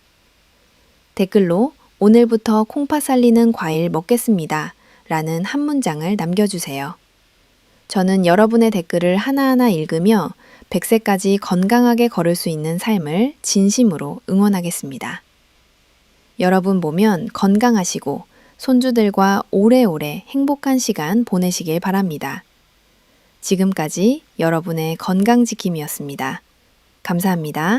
댓글로 오늘부터 콩팥 살리는 과일 먹겠습니다. 라는 한 문장을 남겨주세요. 저는 여러분의 댓글을 하나하나 읽으며 100세까지 건강하게 걸을 수 있는 삶을 진심으로 응원하겠습니다. 여러분 보면 건강하시고 손주들과 오래오래 행복한 시간 보내시길 바랍니다. 지금까지 여러분의 건강지킴이었습니다. 감사합니다.